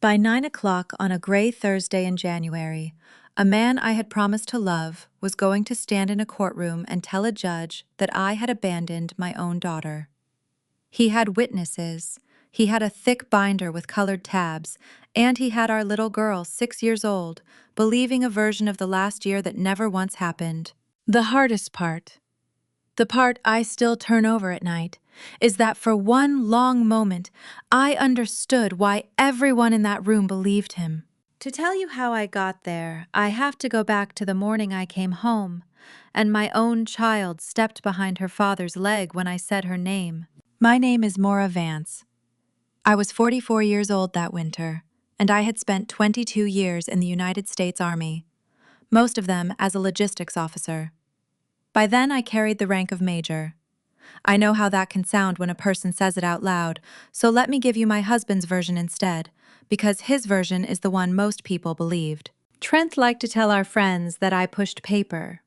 By 9 o'clock on a gray Thursday in January, a man I had promised to love was going to stand in a courtroom and tell a judge that I had abandoned my own daughter. He had witnesses, he had a thick binder with colored tabs, and he had our little girl, 6 years old, believing a version of the last year that never once happened. The hardest part, the part I still turn over at night, is that for one long moment I understood why everyone in that room believed him. To tell you how I got there, I have to go back to the morning I came home, and my own child stepped behind her father's leg when I said her name. My name is Maura Vance. I was 44 years old that winter, and I had spent 22 years in the United States Army, most of them as a logistics officer. By then, I carried the rank of major. I know how that can sound when a person says it out loud, so let me give you my husband's version instead, because his version is the one most people believed. Trent liked to tell our friends that I pushed paper,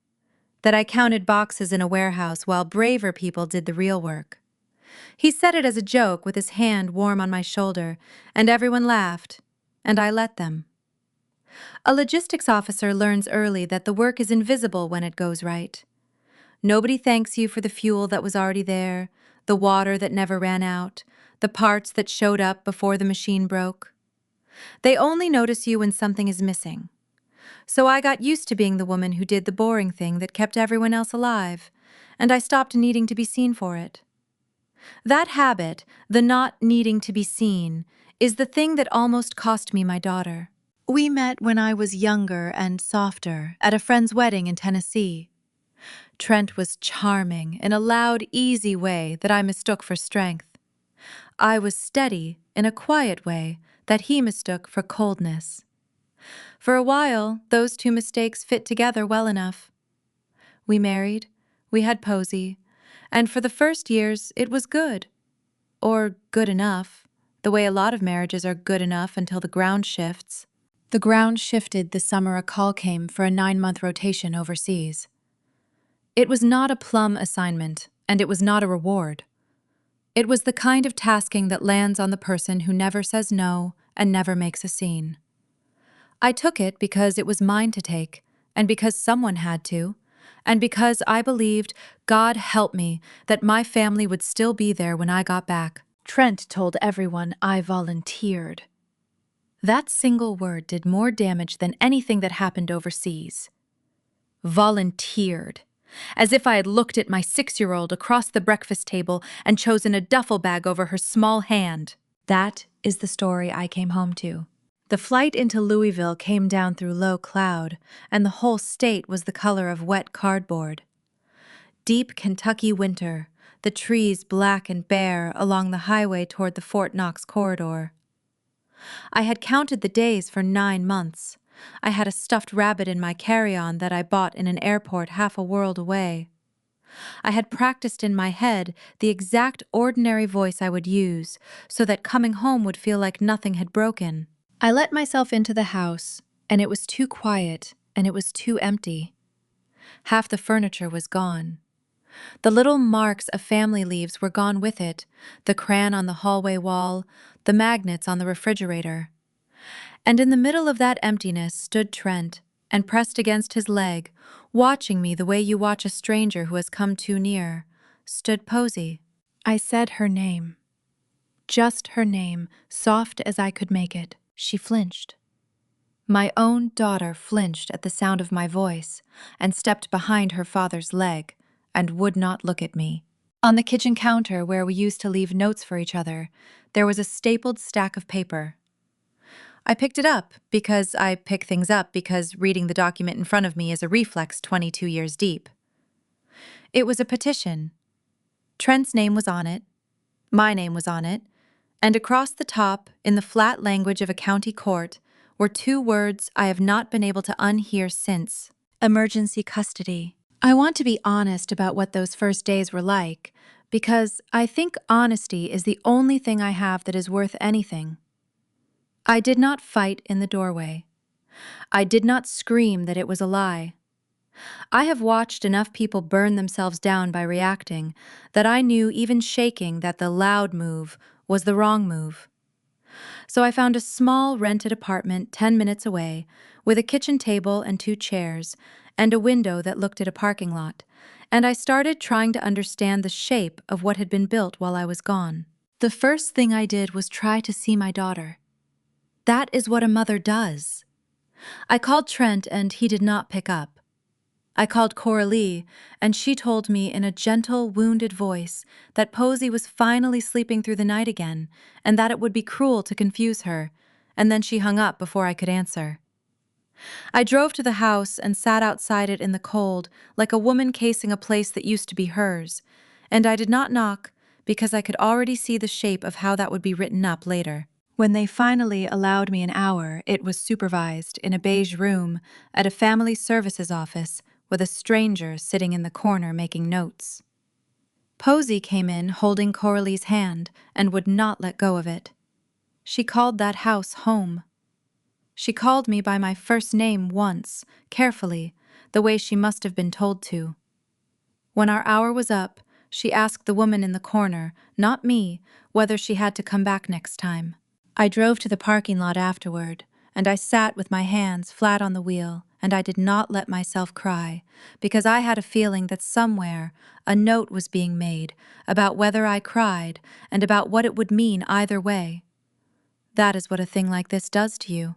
that I counted boxes in a warehouse while braver people did the real work. He said it as a joke with his hand warm on my shoulder, and everyone laughed, and I let them. A logistics officer learns early that the work is invisible when it goes right. Nobody thanks you for the fuel that was already there, the water that never ran out, the parts that showed up before the machine broke. They only notice you when something is missing. So I got used to being the woman who did the boring thing that kept everyone else alive, and I stopped needing to be seen for it. That habit, the not needing to be seen, is the thing that almost cost me my daughter. We met when I was younger and softer at a friend's wedding in Tennessee. Trent was charming in a loud, easy way that I mistook for strength. I was steady in a quiet way that he mistook for coldness. For a while, those two mistakes fit together well enough. We married, we had Posey, and for the first years it was good. Or good enough, the way a lot of marriages are good enough until the ground shifts. The ground shifted the summer a call came for a 9-month rotation overseas. It was not a plum assignment, and it was not a reward. It was the kind of tasking that lands on the person who never says no and never makes a scene. I took it because it was mine to take, and because someone had to, and because I believed, God help me, that my family would still be there when I got back. Trent told everyone I volunteered. That single word did more damage than anything that happened overseas. Volunteered. As if I had looked at my 6-year-old across the breakfast table and chosen a duffel bag over her small hand. That is the story I came home to. The flight into Louisville came down through low cloud, and the whole state was the color of wet cardboard. Deep Kentucky winter, the trees black and bare along the highway toward the Fort Knox corridor. I had counted the days for 9 months. I had a stuffed rabbit in my carry-on that I bought in an airport half a world away. I had practiced in my head the exact ordinary voice I would use so that coming home would feel like nothing had broken. I let myself into the house, and it was too quiet, and it was too empty. Half the furniture was gone. The little marks of family leaves were gone with it, the crayon on the hallway wall, the magnets on the refrigerator. And in the middle of that emptiness stood Trent, and pressed against his leg, watching me the way you watch a stranger who has come too near, stood Posey. I said her name. Just her name, soft as I could make it. She flinched. My own daughter flinched at the sound of my voice, and stepped behind her father's leg, and would not look at me. On the kitchen counter where we used to leave notes for each other, there was a stapled stack of paper. I picked it up because I pick things up because reading the document in front of me is a reflex 22 years deep. It was a petition. Trent's name was on it, my name was on it, and across the top, in the flat language of a county court, were 2 words I have not been able to unhear since: emergency custody. I want to be honest about what those first days were like, because I think honesty is the only thing I have that is worth anything. I did not fight in the doorway. I did not scream that it was a lie. I have watched enough people burn themselves down by reacting that I knew even shaking that the loud move was the wrong move. So I found a small rented apartment 10 minutes away, with a kitchen table and 2 chairs, and a window that looked at a parking lot, and I started trying to understand the shape of what had been built while I was gone. The first thing I did was try to see my daughter. That is what a mother does. I called Trent and he did not pick up. I called Coralie, and she told me in a gentle, wounded voice that Posey was finally sleeping through the night again, and that it would be cruel to confuse her, and then she hung up before I could answer. I drove to the house and sat outside it in the cold, like a woman casing a place that used to be hers, and I did not knock because I could already see the shape of how that would be written up later. When they finally allowed me an hour, it was supervised in a beige room at a family services office with a stranger sitting in the corner making notes. Posey came in holding Coralie's hand and would not let go of it. She called that house home. She called me by my first name once, carefully, the way she must have been told to. When our hour was up, she asked the woman in the corner, not me, whether she had to come back next time. I drove to the parking lot afterward, and I sat with my hands flat on the wheel, and I did not let myself cry, because I had a feeling that somewhere a note was being made about whether I cried and about what it would mean either way. That is what a thing like this does to you.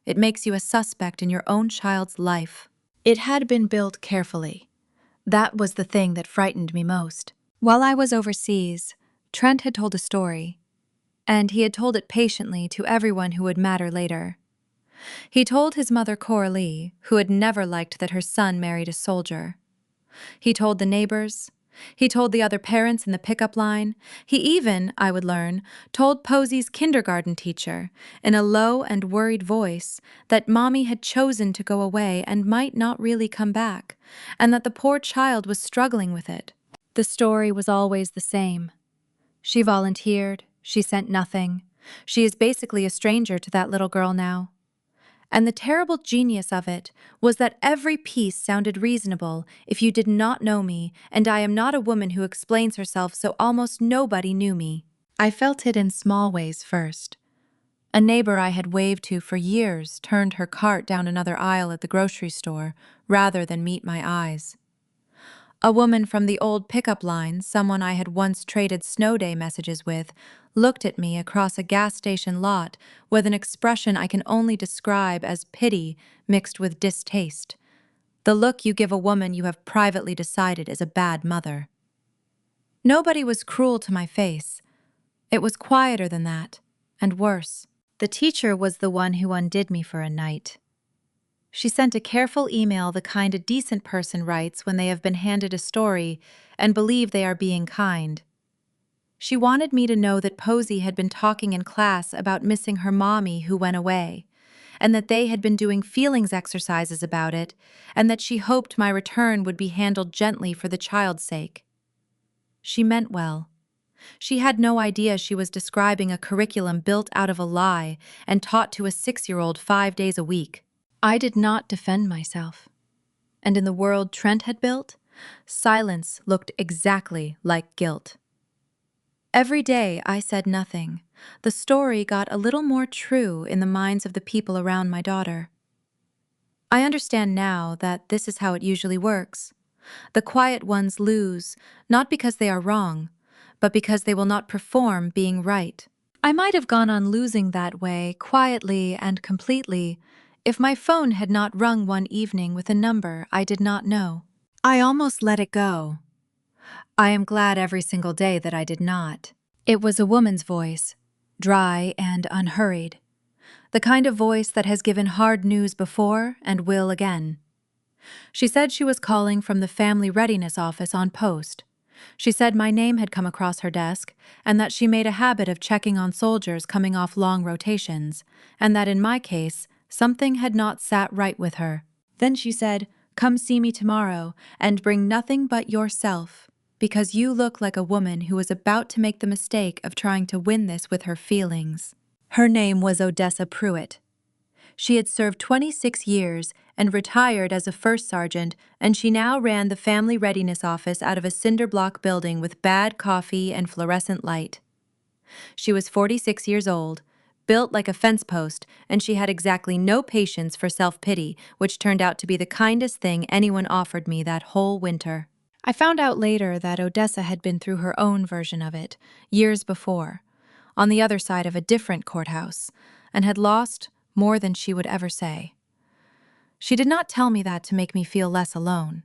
It makes you a suspect in your own child's life. It had been built carefully. That was the thing that frightened me most. While I was overseas, Trent had told a story, and he had told it patiently to everyone who would matter later. He told his mother Coralie, who had never liked that her son married a soldier. He told the neighbors. He told the other parents in the pickup line. He even, I would learn, told Posey's kindergarten teacher, in a low and worried voice, that Mommy had chosen to go away and might not really come back, and that the poor child was struggling with it. The story was always the same. She volunteered. She sent nothing. She is basically a stranger to that little girl now. And the terrible genius of it was that every piece sounded reasonable if you did not know me, and I am not a woman who explains herself, so almost nobody knew me. I felt it in small ways first. A neighbor I had waved to for years turned her cart down another aisle at the grocery store rather than meet my eyes. A woman from the old pickup line, someone I had once traded snow day messages with, looked at me across a gas station lot with an expression I can only describe as pity mixed with distaste. The look you give a woman you have privately decided is a bad mother. Nobody was cruel to my face. It was quieter than that, and worse. The teacher was the one who undid me for a night. She sent a careful email the kind a decent person writes when they have been handed a story and believe they are being kind. She wanted me to know that Posey had been talking in class about missing her mommy who went away, and that they had been doing feelings exercises about it, and that she hoped my return would be handled gently for the child's sake. She meant well. She had no idea she was describing a curriculum built out of a lie and taught to a 6-year-old 5 days a week. I did not defend myself. And in the world Trent had built, silence looked exactly like guilt. Every day I said nothing. The story got a little more true in the minds of the people around my daughter. I understand now that this is how it usually works. The quiet ones lose, not because they are wrong, but because they will not perform being right. I might have gone on losing that way, quietly and completely, if my phone had not rung one evening with a number I did not know. I almost let it go. I am glad every single day that I did not. It was a woman's voice, dry and unhurried. The kind of voice that has given hard news before and will again. She said she was calling from the family readiness office on post. She said my name had come across her desk, and that she made a habit of checking on soldiers coming off long rotations, and that in my case, something had not sat right with her. Then she said, "Come see me tomorrow, and bring nothing but yourself, because you look like a woman who was about to make the mistake of trying to win this with her feelings." Her name was Odessa Pruitt. She had served 26 years and retired as a first sergeant, and she now ran the family readiness office out of a cinder block building with bad coffee and fluorescent light. She was 46 years old, built like a fence post, and she had exactly no patience for self-pity, which turned out to be the kindest thing anyone offered me that whole winter. I found out later that Odessa had been through her own version of it, years before, on the other side of a different courthouse, and had lost more than she would ever say. She did not tell me that to make me feel less alone.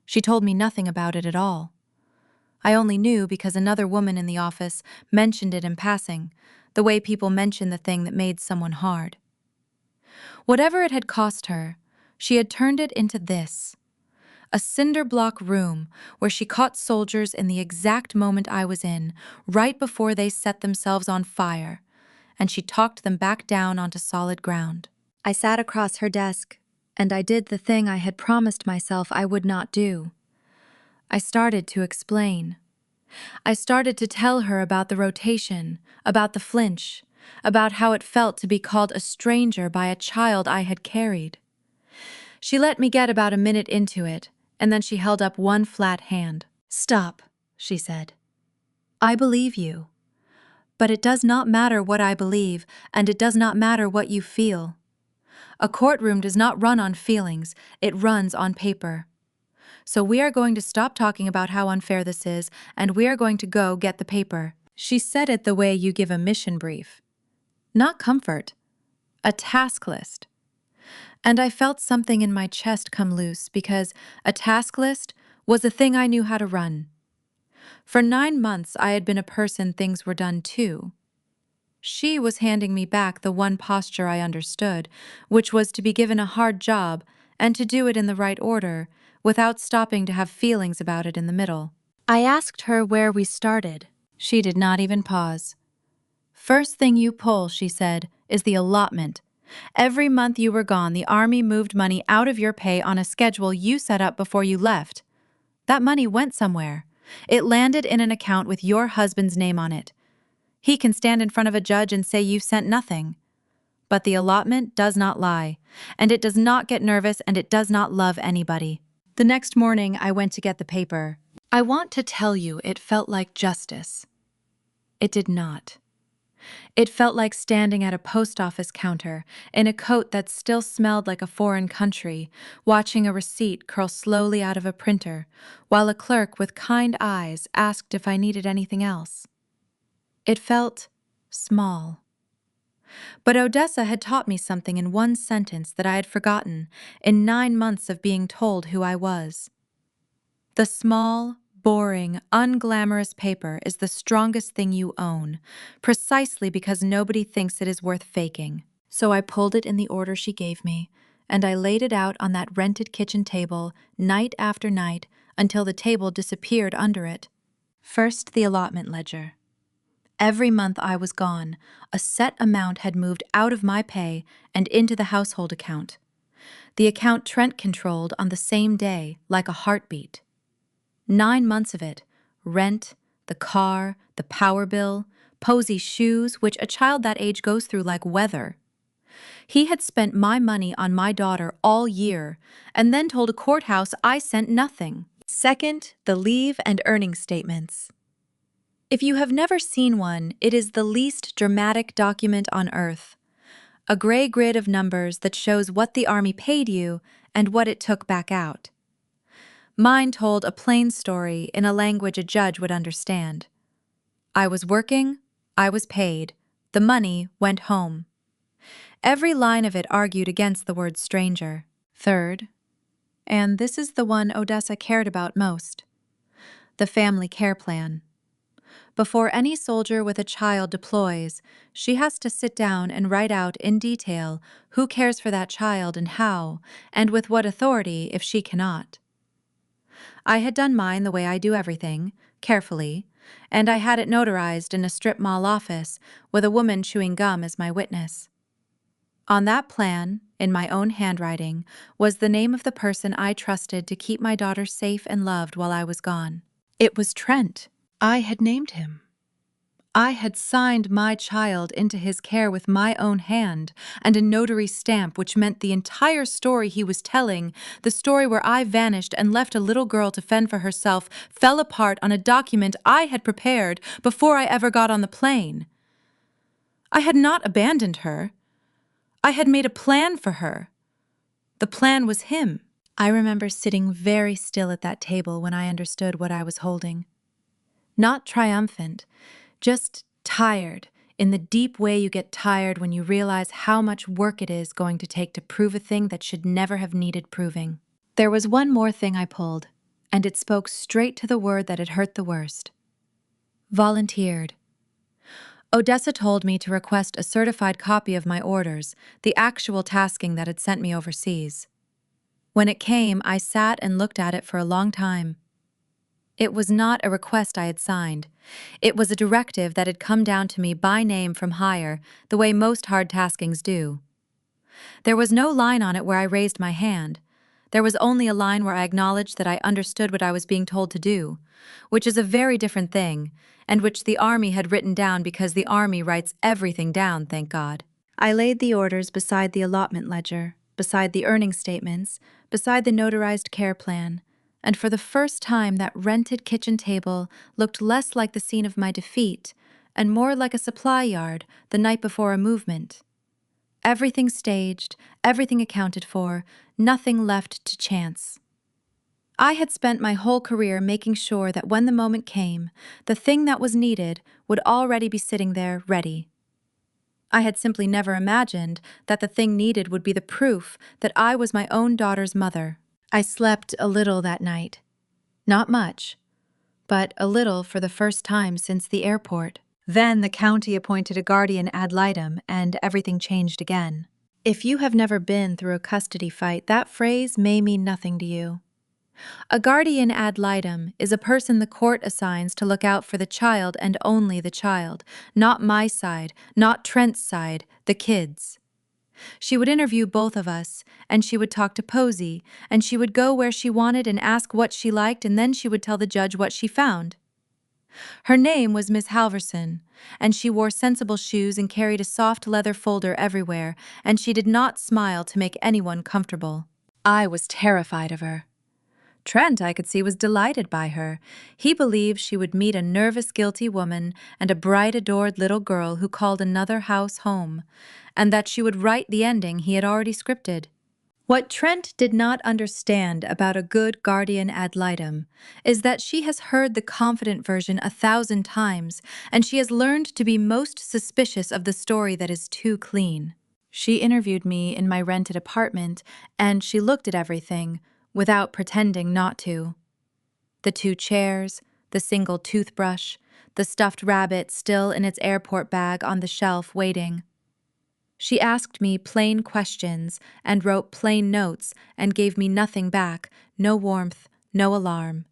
She told me nothing about it at all. I only knew because another woman in the office mentioned it in passing, the way people mention the thing that made someone hard. Whatever it had cost her, she had turned it into this: a cinder block room where she caught soldiers in the exact moment I was in, right before they set themselves on fire, and she talked them back down onto solid ground. I sat across her desk, and I did the thing I had promised myself I would not do. I started to explain. I started to tell her about the rotation, about the flinch, about how it felt to be called a stranger by a child I had carried. She let me get about a minute into it, and then she held up one flat hand. "Stop," she said. "I believe you. But it does not matter what I believe, and it does not matter what you feel. A courtroom does not run on feelings, it runs on paper. So we are going to stop talking about how unfair this is, and we are going to go get the paper." She said it the way you give a mission brief. Not comfort, a task list. And I felt something in my chest come loose because a task list was a thing I knew how to run. For 9 months, I had been a person things were done to. She was handing me back the one posture I understood, which was to be given a hard job and to do it in the right order, without stopping to have feelings about it in the middle. I asked her where we started. She did not even pause. "First thing you pull," she said, "is the allotment. Every month you were gone, the Army moved money out of your pay on a schedule you set up before you left. That money went somewhere. It landed in an account with your husband's name on it. He can stand in front of a judge and say you sent nothing. But the allotment does not lie, and it does not get nervous, and it does not love anybody." The next morning, I went to get the paper. I want to tell you it felt like justice. It did not. It felt like standing at a post office counter in a coat that still smelled like a foreign country, watching a receipt curl slowly out of a printer, while a clerk with kind eyes asked if I needed anything else. It felt small. But Odessa had taught me something in one sentence that I had forgotten in 9 months of being told who I was. The small, boring, unglamorous paper is the strongest thing you own, precisely because nobody thinks it is worth faking. So I pulled it in the order she gave me, and I laid it out on that rented kitchen table night after night until the table disappeared under it. First, the allotment ledger. Every month I was gone, a set amount had moved out of my pay and into the household account. The account Trent controlled on the same day, like a heartbeat. 9 months of it: rent, the car, the power bill, Posey's shoes, which a child that age goes through like weather. He had spent my money on my daughter all year, and then told a courthouse I sent nothing. Second, the leave and earnings statements. If you have never seen one, it is the least dramatic document on earth. A gray grid of numbers that shows what the Army paid you and what it took back out. Mine told a plain story in a language a judge would understand. I was working, I was paid, the money went home. Every line of it argued against the word stranger. Third, and this is the one Odessa cared about most, the family care plan. Before any soldier with a child deploys, she has to sit down and write out in detail who cares for that child and how, and with what authority if she cannot. I had done mine the way I do everything, carefully, and I had it notarized in a strip mall office with a woman chewing gum as my witness. On that plan, in my own handwriting, was the name of the person I trusted to keep my daughter safe and loved while I was gone. It was Trent. I had named him. I had signed my child into his care with my own hand and a notary stamp, which meant the entire story he was telling, the story where I vanished and left a little girl to fend for herself, fell apart on a document I had prepared before I ever got on the plane. I had not abandoned her. I had made a plan for her. The plan was him. I remember sitting very still at that table when I understood what I was holding. Not triumphant, just tired, in the deep way you get tired when you realize how much work it is going to take to prove a thing that should never have needed proving. There was one more thing I pulled, and it spoke straight to the word that had hurt the worst. Volunteered. Odessa told me to request a certified copy of my orders, the actual tasking that had sent me overseas. When it came, I sat and looked at it for a long time. It was not a request I had signed. It was a directive that had come down to me by name from higher, the way most hard taskings do. There was no line on it where I raised my hand. There was only a line where I acknowledged that I understood what I was being told to do, which is a very different thing, and which the Army had written down because the Army writes everything down, thank God. I laid the orders beside the allotment ledger, beside the earning statements, beside the notarized care plan, and for the first time that rented kitchen table looked less like the scene of my defeat and more like a supply yard the night before a movement. Everything staged, everything accounted for, nothing left to chance. I had spent my whole career making sure that when the moment came, the thing that was needed would already be sitting there ready. I had simply never imagined that the thing needed would be the proof that I was my own daughter's mother. I slept a little that night. Not much, but a little for the first time since the airport. Then the county appointed a guardian ad litem, and everything changed again. If you have never been through a custody fight, that phrase may mean nothing to you. A guardian ad litem is a person the court assigns to look out for the child and only the child, not my side, not Trent's side, the kids. She would interview both of us, and she would talk to Posey, and she would go where she wanted and ask what she liked, and then she would tell the judge what she found. Her name was Miss Halverson, and she wore sensible shoes and carried a soft leather folder everywhere, and she did not smile to make anyone comfortable. I was terrified of her. Trent, I could see, was delighted by her. He believed she would meet a nervous, guilty woman and a bright, adored little girl who called another house home, and that she would write the ending he had already scripted. What Trent did not understand about a good guardian ad litem is that she has heard the confident version 1,000 times, and she has learned to be most suspicious of the story that is too clean. She interviewed me in my rented apartment, and she looked at everything, without pretending not to. The 2 chairs, the single toothbrush, the stuffed rabbit still in its airport bag on the shelf waiting. She asked me plain questions and wrote plain notes and gave me nothing back, no warmth, no alarm.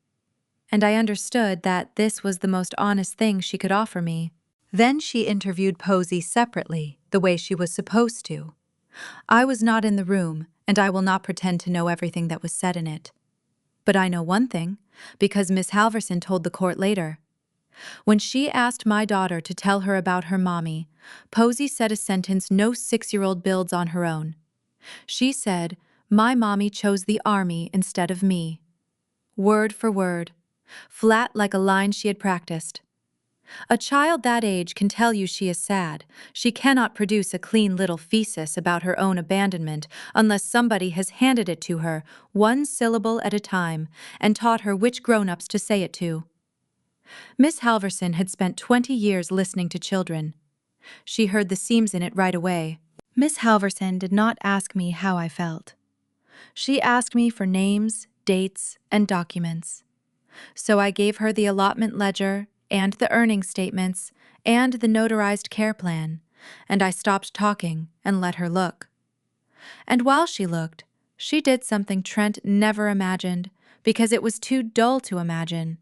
And I understood that this was the most honest thing she could offer me. Then she interviewed Posey separately, the way she was supposed to. I was not in the room, and I will not pretend to know everything that was said in it. But I know one thing, because Miss Halverson told the court later. When she asked my daughter to tell her about her mommy, Posey said a sentence no 6-year-old builds on her own. She said, "My mommy chose the Army instead of me." Word for word, flat like a line she had practiced. A child that age can tell you she is sad. She cannot produce a clean little thesis about her own abandonment unless somebody has handed it to her, one syllable at a time, and taught her which grown-ups to say it to. Miss Halverson had spent 20 years listening to children. She heard the seams in it right away. Miss Halverson did not ask me how I felt. She asked me for names, dates, and documents. So I gave her the allotment ledger and the earning statements and the notarized care plan, and I stopped talking and let her look. And while she looked, she did something Trent never imagined, because it was too dull to imagine.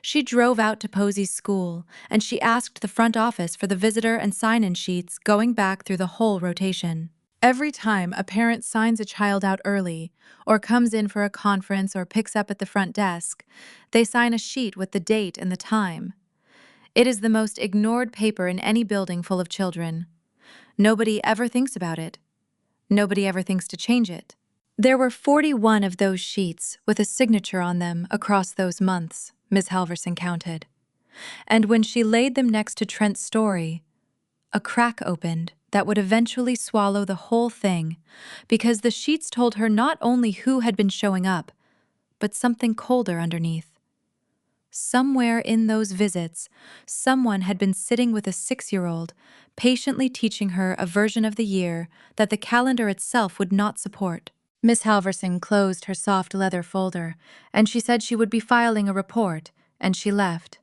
She drove out to Posey's school, and she asked the front office for the visitor and sign-in sheets going back through the whole rotation. Every time a parent signs a child out early, or comes in for a conference or picks up at the front desk, they sign a sheet with the date and the time. It is the most ignored paper in any building full of children. Nobody ever thinks about it. Nobody ever thinks to change it. There were 41 of those sheets with a signature on them across those months, Miss Halverson counted. And when she laid them next to Trent's story, A crack opened that would eventually swallow the whole thing, because the sheets told her not only who had been showing up, but something colder underneath. Somewhere in those visits, someone had been sitting with a 6-year-old, patiently teaching her a version of the year that the calendar itself would not support. Miss Halverson closed her soft leather folder, and she said she would be filing a report, and she left.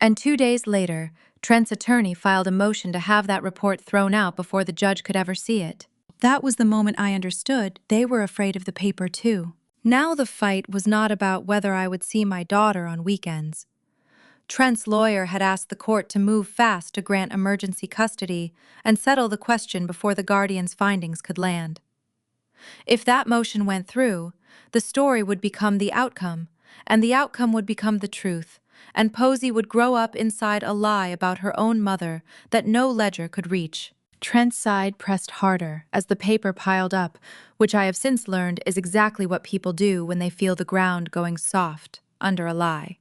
And 2 days later, Trent's attorney filed a motion to have that report thrown out before the judge could ever see it. That was the moment I understood they were afraid of the paper too. Now the fight was not about whether I would see my daughter on weekends. Trent's lawyer had asked the court to move fast to grant emergency custody and settle the question before the guardian's findings could land. If that motion went through, the story would become the outcome, and the outcome would become the truth, and Posey would grow up inside a lie about her own mother that no ledger could reach. Trent's side pressed harder as the paper piled up, which I have since learned is exactly what people do when they feel the ground going soft under a lie.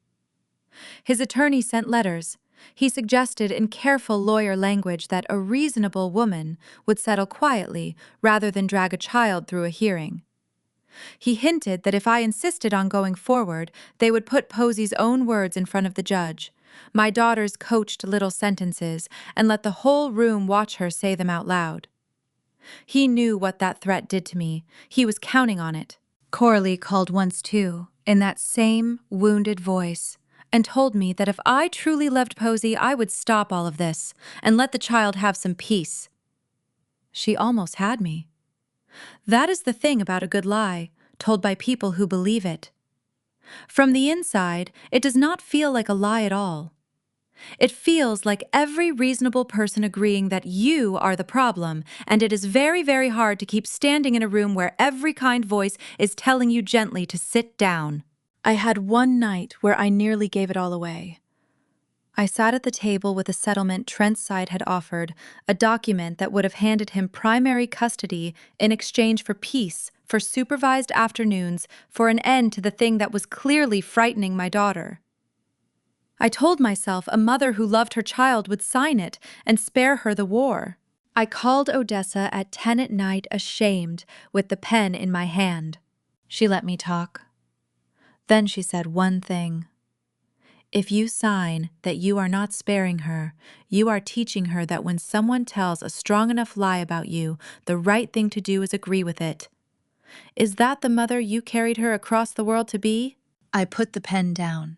His attorney sent letters. He suggested in careful lawyer language that a reasonable woman would settle quietly rather than drag a child through a hearing. He hinted that if I insisted on going forward, they would put Posey's own words in front of the judge, my daughter's coached little sentences, and let the whole room watch her say them out loud. He knew what that threat did to me. He was counting on it. Coralie called once too, in that same wounded voice, and told me that if I truly loved Posey, I would stop all of this and let the child have some peace. She almost had me. That is the thing about a good lie, told by people who believe it. From the inside, it does not feel like a lie at all. It feels like every reasonable person agreeing that you are the problem, and it is very, very hard to keep standing in a room where every kind voice is telling you gently to sit down. I had one night where I nearly gave it all away. I sat at the table with a settlement Trent's side had offered, a document that would have handed him primary custody in exchange for peace, for supervised afternoons, for an end to the thing that was clearly frightening my daughter. I told myself a mother who loved her child would sign it and spare her the war. I called Odessa at 10 at night, ashamed, with the pen in my hand. She let me talk. Then she said one thing. If you sign that you are not sparing her, you are teaching her that when someone tells a strong enough lie about you, the right thing to do is agree with it. Is that the mother you carried her across the world to be? I put the pen down.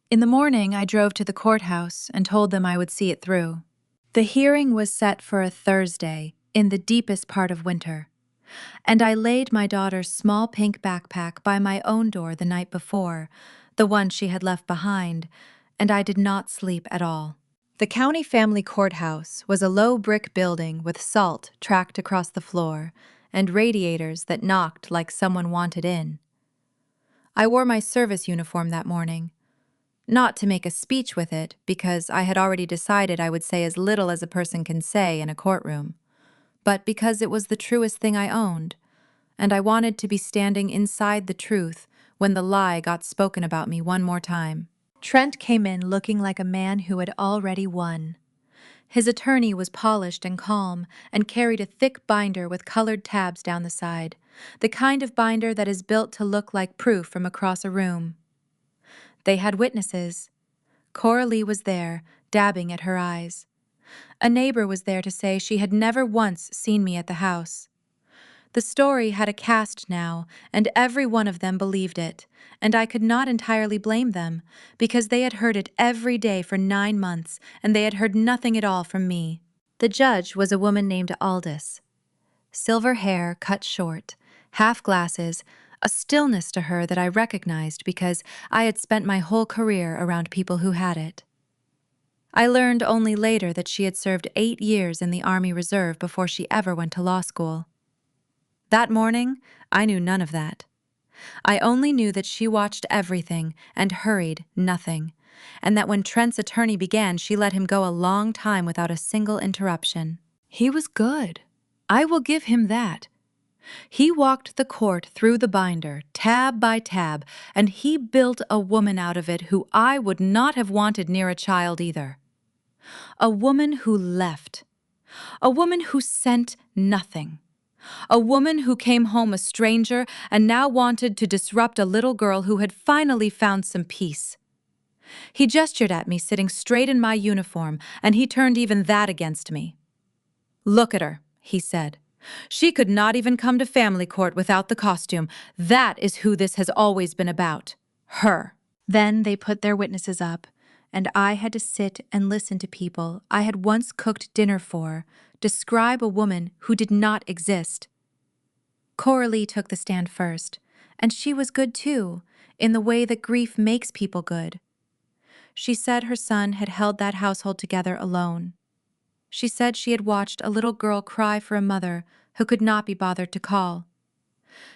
In the morning, I drove to the courthouse and told them I would see it through. The hearing was set for a Thursday, in the deepest part of winter, and I laid my daughter's small pink backpack by my own door the night before, the one she had left behind, and I did not sleep at all. The county family courthouse was a low brick building with salt tracked across the floor and radiators that knocked like someone wanted in. I wore my service uniform that morning, not to make a speech with it, because I had already decided I would say as little as a person can say in a courtroom, but because it was the truest thing I owned, and I wanted to be standing inside the truth when the lie got spoken about me one more time. Trent came in looking like a man who had already won. His attorney was polished and calm and carried a thick binder with colored tabs down the side, the kind of binder that is built to look like proof from across a room. They had witnesses. Coralie was there, dabbing at her eyes. A neighbor was there to say she had never once seen me at the house. The story had a cast now, and every one of them believed it, and I could not entirely blame them, because they had heard it every day for 9 months, and they had heard nothing at all from me. The judge was a woman named Aldous. Silver hair cut short, half glasses, a stillness to her that I recognized because I had spent my whole career around people who had it. I learned only later that she had served 8 years in the Army Reserve before she ever went to law school. That morning, I knew none of that. I only knew that she watched everything and hurried nothing, and that when Trent's attorney began, she let him go a long time without a single interruption. He was good. I will give him that. He walked the court through the binder, tab by tab, and he built a woman out of it who I would not have wanted near a child either. A woman who left. A woman who sent nothing. A woman who came home a stranger and now wanted to disrupt a little girl who had finally found some peace. He gestured at me sitting straight in my uniform, and he turned even that against me. "Look at her," he said. "She could not even come to family court without the costume. That is who this has always been about. Her." Then they put their witnesses up, and I had to sit and listen to people I had once cooked dinner for describe a woman who did not exist. Coralie took the stand first, and she was good too, in the way that grief makes people good. She said her son had held that household together alone. She said she had watched a little girl cry for a mother who could not be bothered to call.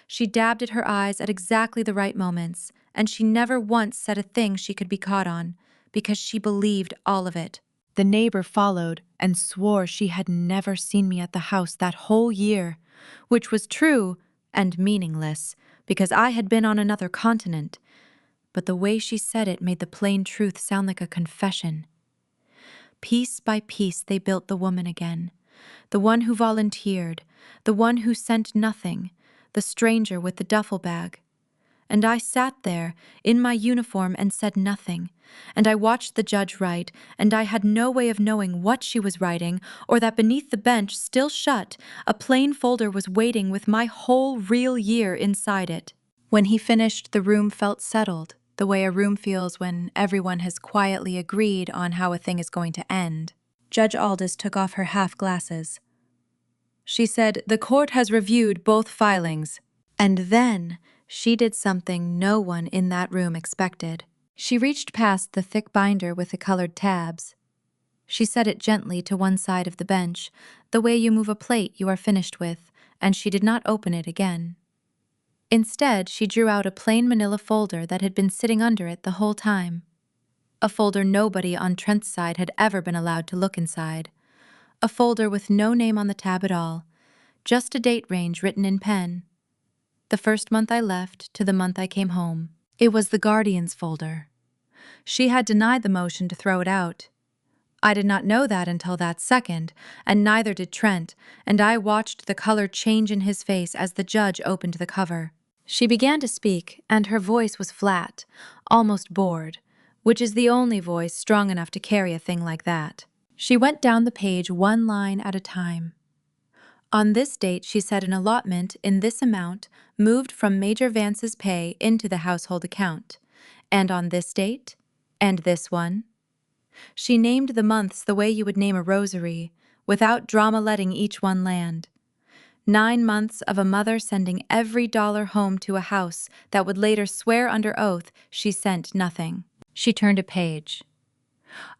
She dabbed at her eyes at exactly the right moments, and she never once said a thing she could be caught on, because she believed all of it. The neighbor followed and swore she had never seen me at the house that whole year, which was true and meaningless, because I had been on another continent. But the way she said it made the plain truth sound like a confession. Piece by piece they built the woman again, the one who volunteered, the one who sent nothing, the stranger with the duffel bag. And I sat there in my uniform and said nothing, and I watched the judge write, and I had no way of knowing what she was writing, or that beneath the bench, still shut, a plain folder was waiting with my whole real year inside it. When he finished, the room felt settled, the way a room feels when everyone has quietly agreed on how a thing is going to end. Judge Aldous took off her half glasses. She said, "The court has reviewed both filings." And then she did something no one in that room expected. She reached past the thick binder with the colored tabs. She set it gently to one side of the bench, the way you move a plate you are finished with, and she did not open it again. Instead, she drew out a plain manila folder that had been sitting under it the whole time. A folder nobody on Trent's side had ever been allowed to look inside. A folder with no name on the tab at all, just a date range written in pen. The first month I left to the month I came home. It was the Guardian's folder. She had denied the motion to throw it out. I did not know that until that second, and neither did Trent, and I watched the color change in his face as the judge opened the cover. She began to speak, and her voice was flat, almost bored, which is the only voice strong enough to carry a thing like that. She went down the page one line at a time. On this date, she said an allotment in this amount moved from Major Vance's pay into the household account. And on this date, and this one. She named the months the way you would name a rosary, without drama letting each one land. 9 months of a mother sending every dollar home to a house that would later swear under oath she sent nothing. She turned a page.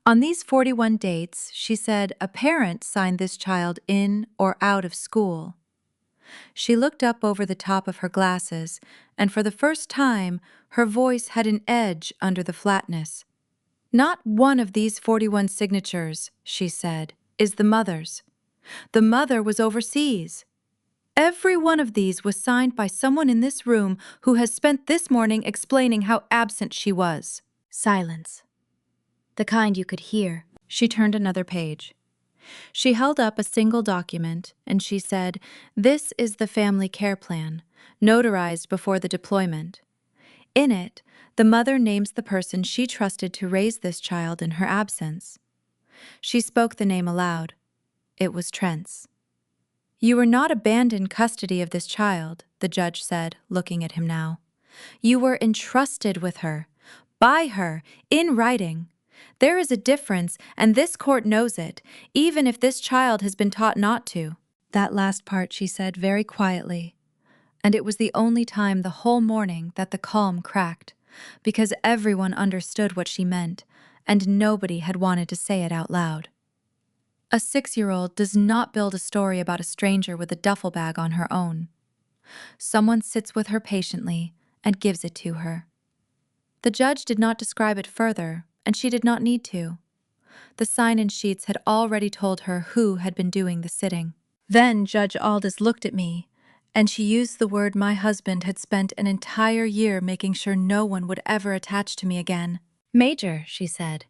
On these 41 dates, she said a parent signed this child in or out of school. She looked up over the top of her glasses, and for the first time, her voice had an edge under the flatness. Not one of these 41 signatures, she said, is the mother's. The mother was overseas. Every one of these was signed by someone in this room who has spent this morning explaining how absent she was. Silence. The kind you could hear. She turned another page. She held up a single document, and she said, "This is the family care plan, notarized before the deployment. In it, the mother names the person she trusted to raise this child in her absence." She spoke the name aloud. It was Trent's. "You were not abandoned custody of this child," the judge said, looking at him now. "You were entrusted with her, by her, in writing. There is a difference, and this court knows it, even if this child has been taught not to." That last part she said very quietly, and it was the only time the whole morning that the calm cracked, because everyone understood what she meant, and nobody had wanted to say it out loud. A 6-year-old does not build a story about a stranger with a duffel bag on her own. Someone sits with her patiently and gives it to her. The judge did not describe it further, and she did not need to. The sign-in sheets had already told her who had been doing the sitting. Then Judge Aldous looked at me, and she used the word my husband had spent an entire year making sure no one would ever attach to me again. "Major," she said.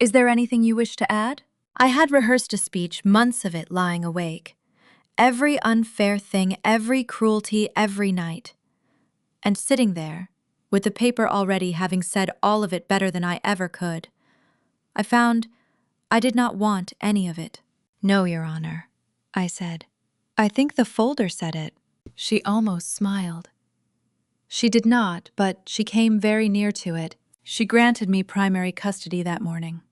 Is there anything you wish to add? I had rehearsed a speech, months of it lying awake. Every unfair thing, every cruelty, every night. And sitting there, with the paper already having said all of it better than I ever could, I found I did not want any of it. No, Your Honor, I said. I think the folder said it. She almost smiled. She did not, but she came very near to it. She granted me primary custody that morning.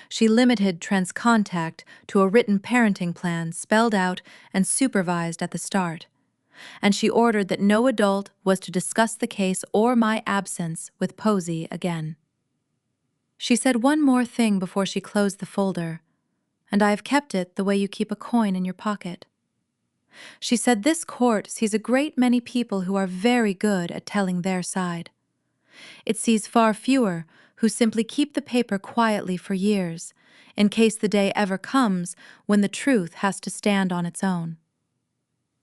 She limited Trent's contact to a written parenting plan spelled out and supervised at the start, and she ordered that no adult was to discuss the case or my absence with Posey again. She said one more thing before she closed the folder, and I have kept it the way you keep a coin in your pocket. She said this court sees a great many people who are very good at telling their side. It sees far fewer who simply keep the paper quietly for years, in case the day ever comes when the truth has to stand on its own.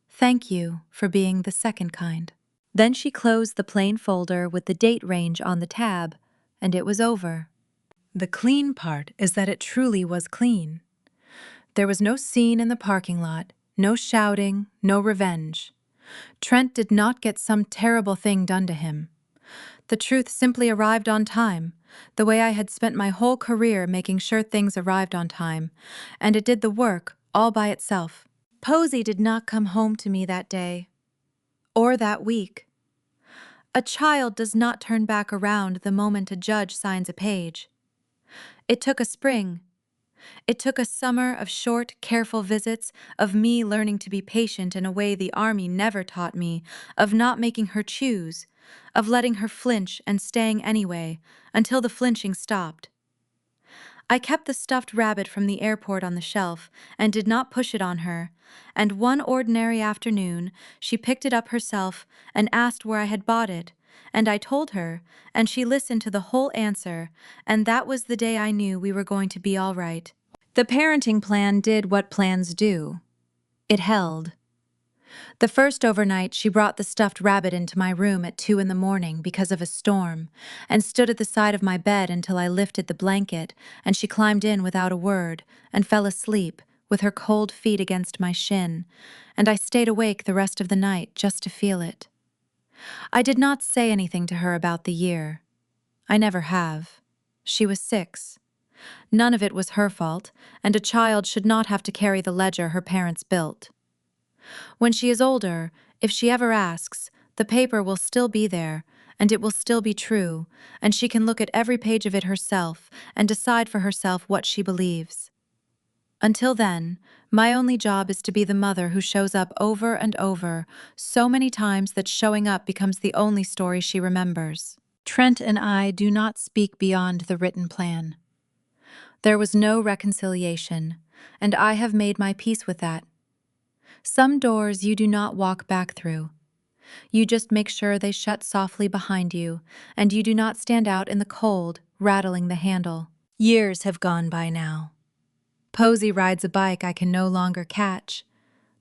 Thank you for being the second kind. Then she closed the plain folder with the date range on the tab, and it was over. The clean part is that it truly was clean. There was no scene in the parking lot, no shouting, no revenge. Trent did not get some terrible thing done to him. The truth simply arrived on time, the way I had spent my whole career making sure things arrived on time, and it did the work all by itself. Posey did not come home to me that day, or that week. A child does not turn back around the moment a judge signs a page. It took a spring. It took a summer of short, careful visits, of me learning to be patient in a way the army never taught me, of not making her choose, of letting her flinch and staying anyway, until the flinching stopped. I kept the stuffed rabbit from the airport on the shelf and did not push it on her, and one ordinary afternoon she picked it up herself and asked where I had bought it, and I told her, and she listened to the whole answer, and that was the day I knew we were going to be all right. The parenting plan did what plans do. It held. The first overnight, she brought the stuffed rabbit into my room at 2 a.m. because of a storm, and stood at the side of my bed until I lifted the blanket, and she climbed in without a word, and fell asleep, with her cold feet against my shin, and I stayed awake the rest of the night just to feel it. I did not say anything to her about the year. I never have. She was 6. None of it was her fault, and a child should not have to carry the ledger her parents built. When she is older, if she ever asks, the paper will still be there, and it will still be true, and she can look at every page of it herself and decide for herself what she believes. Until then, my only job is to be the mother who shows up over and over, so many times that showing up becomes the only story she remembers. Trent and I do not speak beyond the written plan. There was no reconciliation, and I have made my peace with that. Some doors you do not walk back through. You just make sure they shut softly behind you, and you do not stand out in the cold, rattling the handle. Years have gone by now. Posey rides a bike I can no longer catch.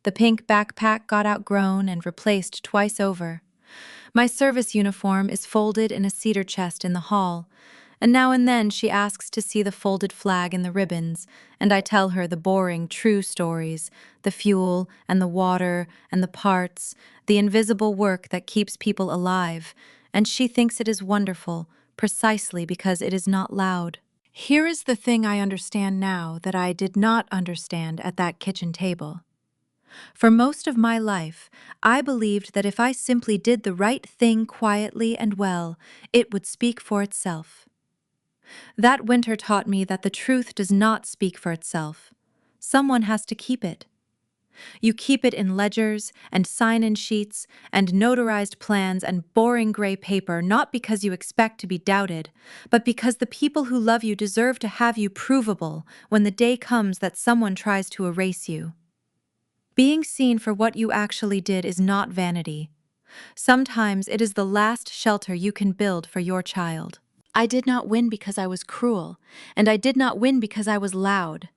The pink backpack got outgrown and replaced twice over. My service uniform is folded in a cedar chest in the hall, and now and then she asks to see the folded flag and the ribbons, and I tell her the boring, true stories, the fuel and the water and the parts, the invisible work that keeps people alive, and she thinks it is wonderful, precisely because it is not loud. Here is the thing I understand now that I did not understand at that kitchen table. For most of my life, I believed that if I simply did the right thing quietly and well, it would speak for itself. That winter taught me that the truth does not speak for itself. Someone has to keep it. You keep it in ledgers and sign-in sheets and notarized plans and boring gray paper, not because you expect to be doubted, but because the people who love you deserve to have you provable when the day comes that someone tries to erase you. Being seen for what you actually did is not vanity. Sometimes it is the last shelter you can build for your child. I did not win because I was cruel, and I did not win because I was loud.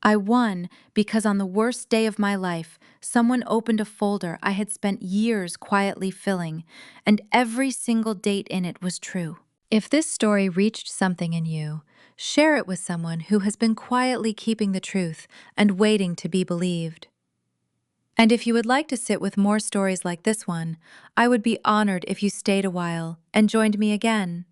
I won because on the worst day of my life, someone opened a folder I had spent years quietly filling, and every single date in it was true. If this story reached something in you, Share it with someone who has been quietly keeping the truth and waiting to be believed. And if you would like to sit with more stories like this one, I would be honored if you stayed a while and joined me again.